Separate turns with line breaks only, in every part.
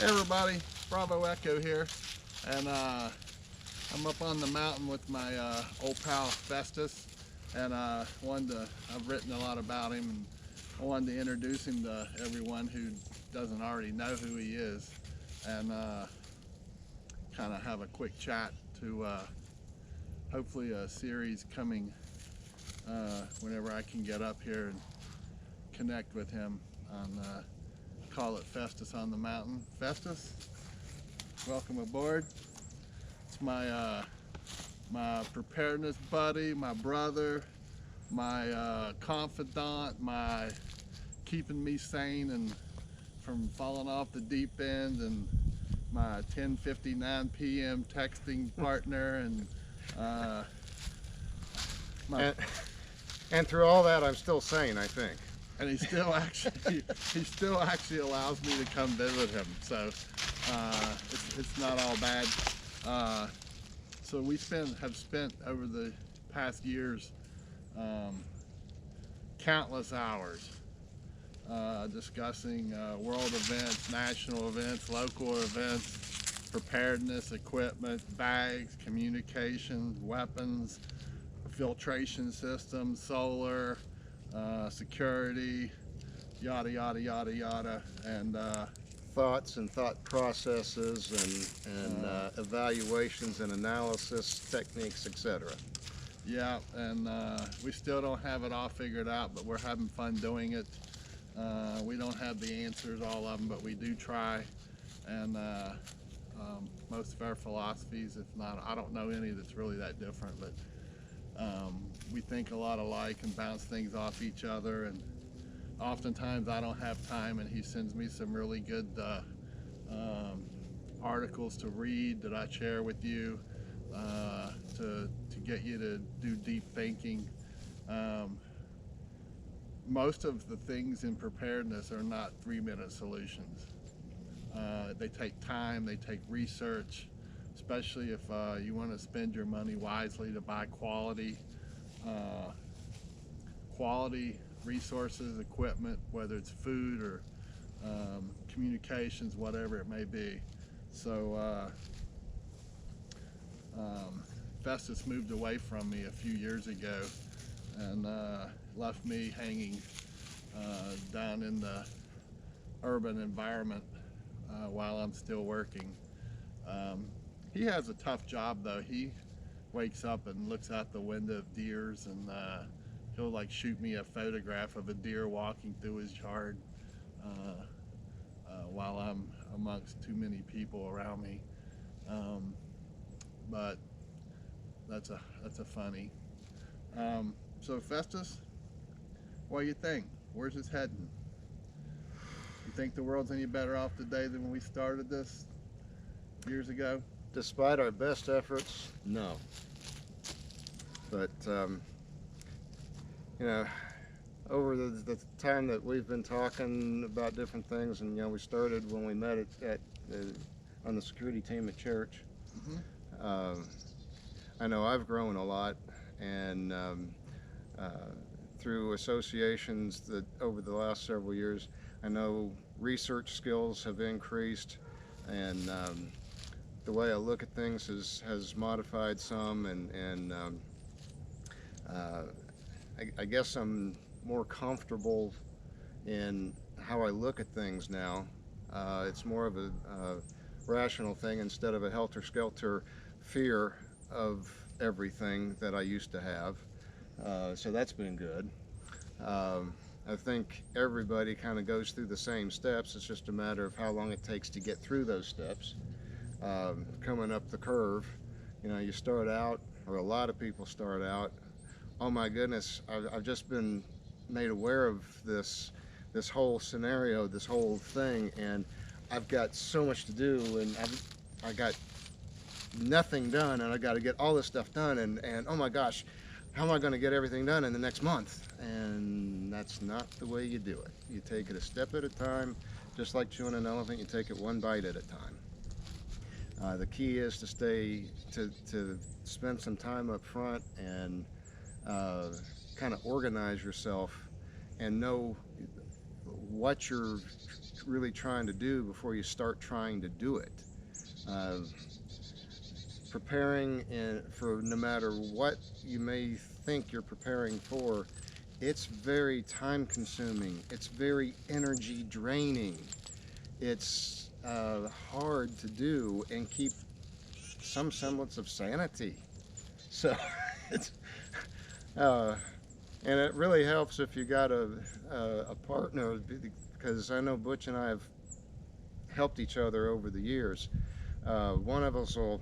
Hey everybody, Bravo Echo here, and I'm up on the mountain with my old pal Festus, and I've written a lot about him, and I wanted to introduce him to everyone who doesn't already know who he is, and kind of have a quick chat to hopefully a series coming whenever I can get up here and connect with him on call it Festus on the Mountain. Festus, welcome aboard. It's my preparedness buddy, my brother, my confidant, my keeping me sane and from falling off the deep end, and my 10:59 p.m. texting partner, and my
and through all that, I'm still sane, I think.
and he still actually allows me to come visit him, so it's not all bad. So we have spent over the past years countless hours discussing world events, national events, local events, preparedness, equipment, bags, communications, weapons, filtration systems, solar, security, yada yada yada yada, and
Thoughts and thought processes and evaluations and analysis techniques, etc.
yeah, and we still don't have it all figured out, but we're having fun doing it. We don't have the answers, all of them, but we do try, and most of our philosophies, if not, I don't know any that's really that different, but we think a lot alike and bounce things off each other, and oftentimes I don't have time and he sends me some really good articles to read that I share with you to get you to do deep thinking. Most of the things in preparedness are not 3-minute solutions. They take time, they take research, especially if you want to spend your money wisely to buy quality resources, equipment, whether it's food or communications, whatever it may be. So Festus moved away from me a few years ago and left me hanging down in the urban environment while I'm still working. He has a tough job though. He wakes up and looks out the window of deers, and he'll like shoot me a photograph of a deer walking through his yard while I'm amongst too many people around me. But that's a funny. So Festus, what do you think? Where's this heading? You think the world's any better off today than when we started this years ago?
Despite our best efforts, no. But you know, over the time that we've been talking about different things, and we started when we met on the security team at church.
Mm-hmm.
I know I've grown a lot, and through associations that over the last several years, I know research skills have increased, and the way I look at things has modified some, and I guess I'm more comfortable in how I look at things now. It's more of a rational thing instead of a helter-skelter fear of everything that I used to have. So that's been good. I think everybody kind of goes through the same steps. It's just a matter of how long it takes to get through those steps. Coming up the curve, you start out, or a lot of people start out, oh my goodness, I've just been made aware of this whole scenario, this whole thing, and I've got so much to do, and I got nothing done, and I got to get all this stuff done, and oh my gosh, how am I going to get everything done in the next month? And that's not the way you do it. You take it a step at a time, just like chewing an elephant. You take it one bite at a time. The key is to spend some time up front and kind of organize yourself and know what you're really trying to do before you start trying to do it. Uh, Preparing for no matter what you may think you're preparing for, it's very time consuming, it's very energy draining, it's hard to do and keep some semblance of sanity. So it's uh, and it really helps if you got a partner, because I know Butch and I have helped each other over the years. One of us will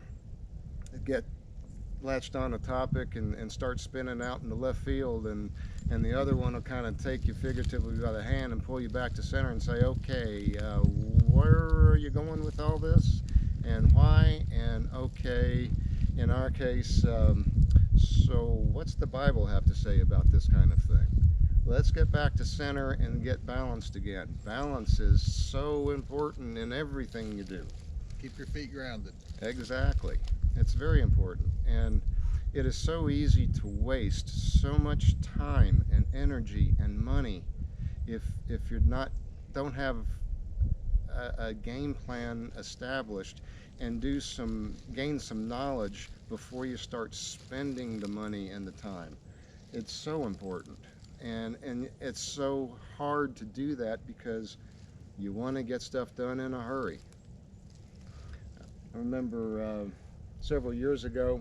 get latched on a topic and start spinning out in the left field, and the other one will kind of take you figuratively by the hand and pull you back to center and say, okay, where are you going with all this and why? And okay, in our case, so what's the Bible have to say about this kind of thing? Let's get back to center and get balanced again. Balance is so important in everything you do.
Keep your feet grounded.
Exactly. It's very important, and it is so easy to waste so much time and energy and money if you're not don't have a game plan established and gain some knowledge before you start spending the money and the time. It's so important, and it's so hard to do that because you want to get stuff done in a hurry. I remember several years ago,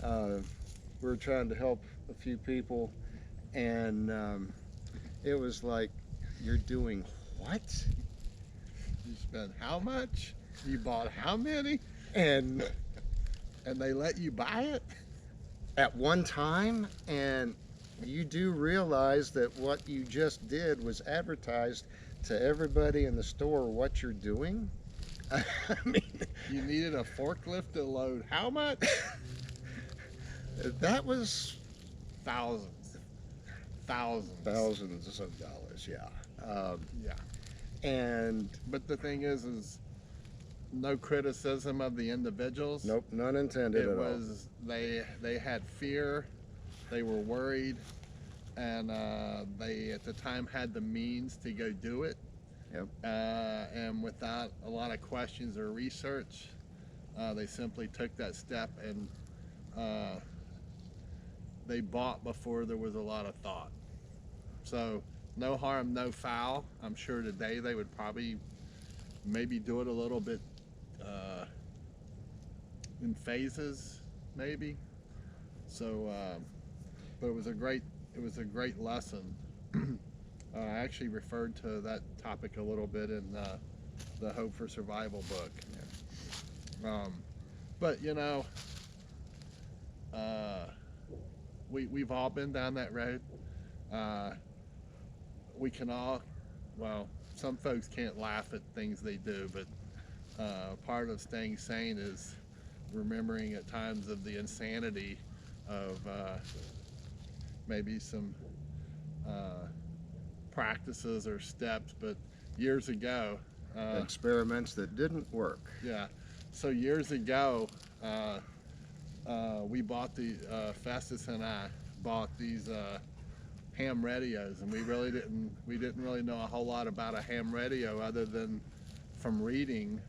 we were trying to help a few people, and it was like, you're doing what?
You spent how much? You bought how many?
And
And they let you buy it?
at one time, and you do realize that what you just did was advertised to everybody in the store what you're doing. I mean,
You needed a forklift to load how much?
that was
Thousands. Thousands.
thousands of dollars, yeah.
Yeah.
And
But the thing is no criticism of the individuals.
nope, none intended
It
at all.
was they had fear, they were worried, and they at the time had the means to go do it.
Yep.
And without a lot of questions or research, they simply took that step, and they bought before there was a lot of thought. So no harm, no foul. I'm sure today they would probably maybe do it a little bit in phases, maybe. So, but it was a great lesson. I actually referred to that topic a little bit in the Hope for Survival book. But you know, we've all been down that road. We can all, well, some folks can't laugh at things they do, but part of staying sane is remembering at times of the insanity of maybe some practices or steps. But years ago,
Experiments that didn't work.
yeah, so years ago, we bought Festus and I bought these ham radios, and we didn't really know a whole lot about a ham radio other than from reading.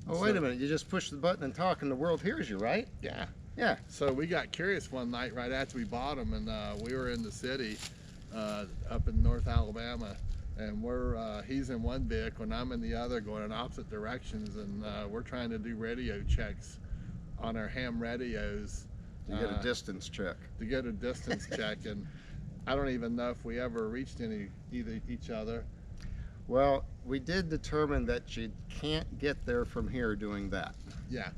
Oh, wait a minute, you just push the button and talk and the world hears you, right?
Yeah.
Yeah.
So we got curious one night right after we bought them, and we were in the city up in North Alabama, and he's in one vehicle and I'm in the other, going in opposite directions, and we're trying to do radio checks on our ham radios
To get a distance check.
check, and I don't even know if we ever reached each other.
Well, we did determine that you can't get there from here doing that.
Yeah.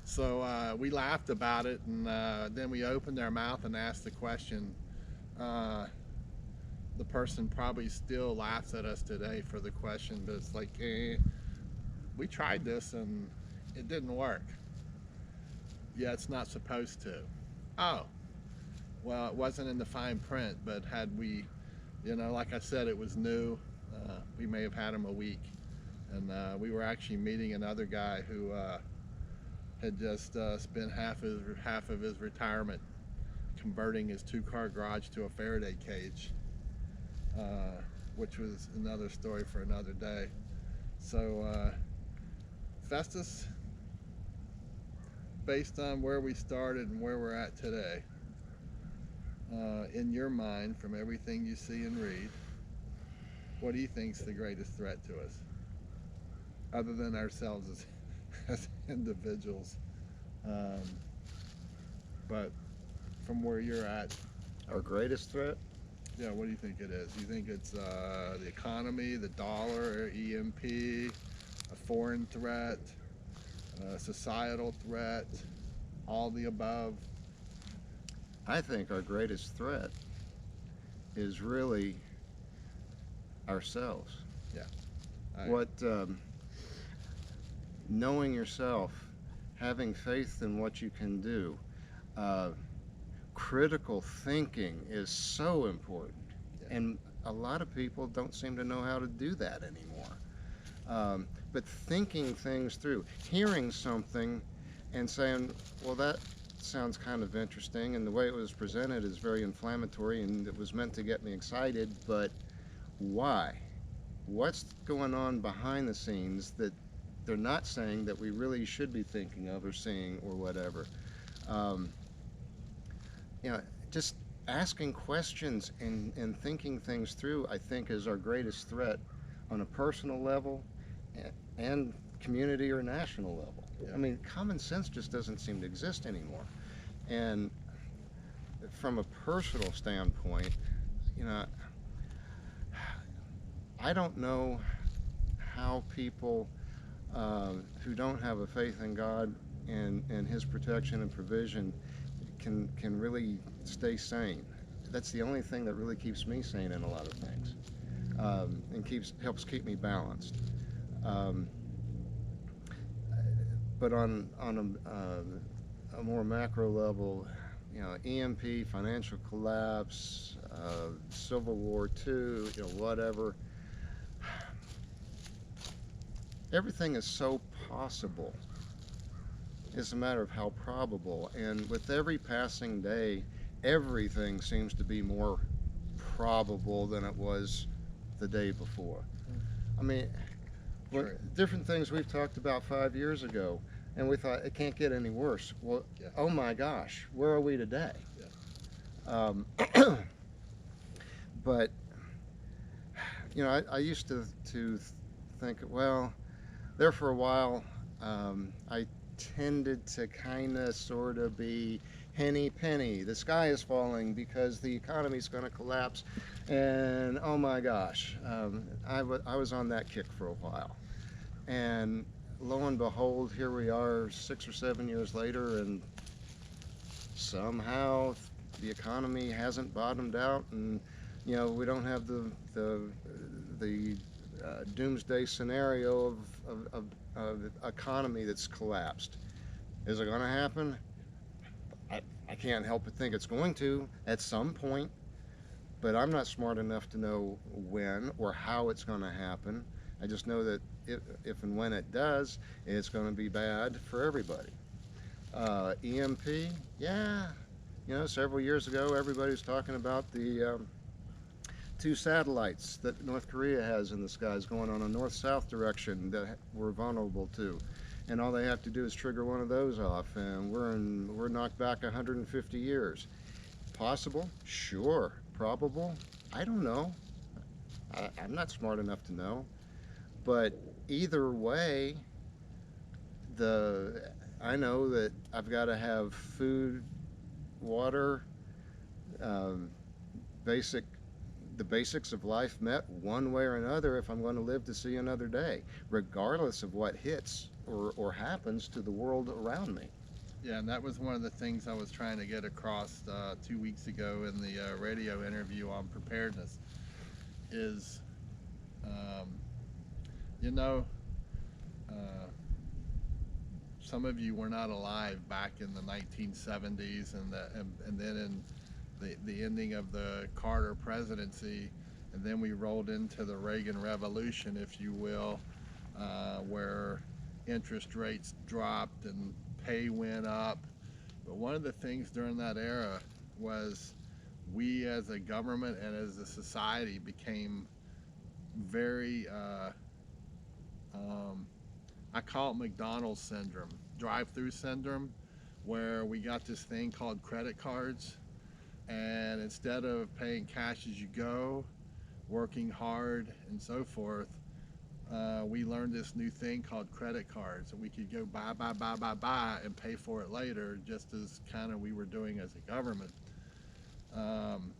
So we laughed about it, and then we opened our mouth and asked the question. The person probably still laughs at us today for the question, but it's like, we tried this and it didn't work. Yeah, it's not supposed to. Oh, well, it wasn't in the fine print, but had we, like I said, it was new. We may have had him a week, and we were actually meeting another guy who had just spent half of his retirement converting his 2-car garage to a Faraday cage. which was another story for another day. So, Festus, based on where we started and where we're at today, in your mind, from everything you see and read, what do you think is the greatest threat to us, other than ourselves as individuals? Um, but from where you're at,
Our greatest threat?
yeah, what do you think it is? You think it's the economy, the dollar, EMP, a foreign threat, a societal threat, all the above?
I think our greatest threat is really ourselves.
Yeah.
What knowing yourself, having faith in what you can do, uh, critical thinking is so important,
Yeah.
and a lot of people don't seem to know how to do that anymore. But thinking things through, hearing something and saying, well, that sounds kind of interesting, and the way it was presented is very inflammatory and it was meant to get me excited, but why? What's going on behind the scenes that they're not saying that we really should be thinking of or seeing or whatever? Um, you know, just asking questions and thinking things through, I think, is our greatest threat on a personal level and community or national level.
Yeah.
I mean, common sense just doesn't seem to exist anymore. And from a personal standpoint, you know, I don't know how people who don't have a faith in God and His protection and provision can really stay sane. That's the only thing that really keeps me sane in a lot of things, and helps keep me balanced. Um, but on a more macro level, you know, EMP, financial collapse, Civil War II, you know, whatever. Everything is so possible. It's a matter of how probable. And with every passing day, everything seems to be more probable than it was the day before. I mean, different things we've talked about 5 years ago, and we thought it can't get any worse. Well,
Yeah.
oh my gosh, where are we today?
Yeah.
But you know, I used to think, well, there for a while, I tended to kind of sort of be henny penny. The sky is falling because the economy is going to collapse, and oh my gosh, I was on that kick for a while, and lo and behold, here we are 6 or 7 years later, and somehow the economy hasn't bottomed out, and you know, we don't have the doomsday scenario of economy that's collapsed. Is it going to happen? I can't help but think it's going to at some point, but I'm not smart enough to know when or how it's going to happen. I just know that if and when it does, it's going to be bad for everybody. EMP, yeah, you know, several years ago, everybody was talking about the 2 satellites that North Korea has in the skies going on a north-south direction that we're vulnerable to. And all they have to do is trigger one of those off, and we're knocked back 150 years. Possible? Sure. Probable? I don't know. I'm not smart enough to know. But either way, I know that I've got to have food, water, the basics of life met one way or another if I'm going to live to see another day, regardless of what hits or happens to the world around me.
Yeah, and that was one of the things I was trying to get across 2 weeks ago in the radio interview on preparedness is, you know, some of you were not alive back in the 1970s and then in the ending of the Carter presidency, and then we rolled into the Reagan Revolution, if you will, where interest rates dropped and pay went up. But one of the things during that era was we as a government and as a society became very, I call it McDonald's syndrome, drive-through syndrome, where we got this thing called credit cards, and instead of paying cash as you go, working hard and so forth, we learned this new thing called credit cards, and we could go buy and pay for it later, just as kind of we were doing as a government. Um,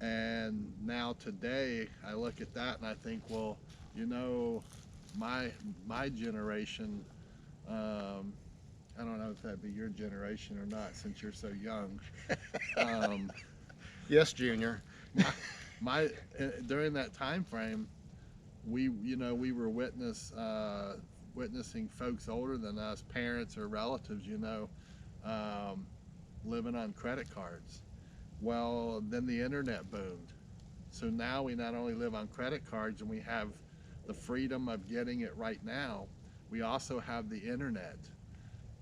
and now today, I look at that and I think, well, you know, my generation, um, I don't know if that'd be your generation or not, since you're so young. Um,
Yes, Junior.
my, my during that time frame, we were witnessing folks older than us, parents or relatives, um, living on credit cards. Well, then the internet boomed. So now we not only live on credit cards and we have the freedom of getting it right now, we also have the internet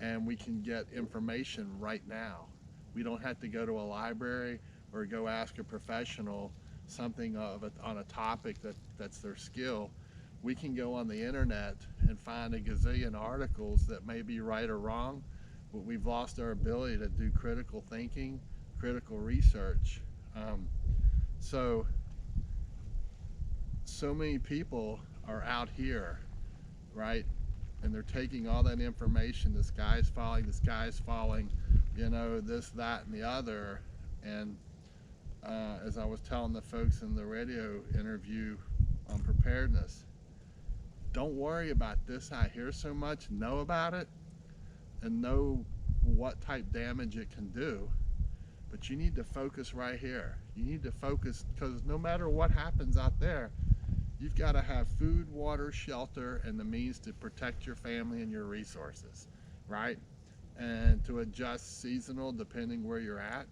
and we can get information right now. We don't have to go to a library or go ask a professional something on a topic that's their skill. We can go on the internet and find a gazillion articles that may be right or wrong, but we've lost our ability to do critical thinking, critical research. Um, so many people are out here, right? And they're taking all that information, the sky's falling, this, that, and the other. And as I was telling the folks in the radio interview on preparedness, don't worry about this out here so much. Know about it and know what type damage it can do. But you need to focus right here. You need to focus, because no matter what happens out there, you've got to have food, water, shelter, and the means to protect your family and your resources, right? And to adjust seasonal depending where you're at.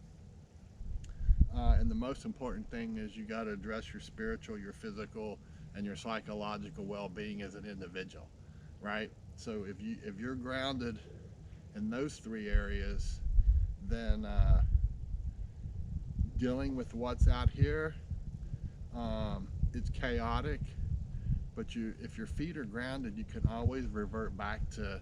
And the most important thing is you got to address your spiritual, your physical, and your psychological well-being as an individual, right? So if you're grounded in those three areas, then dealing with what's out here, it's chaotic, but if your feet are grounded, you can always revert back to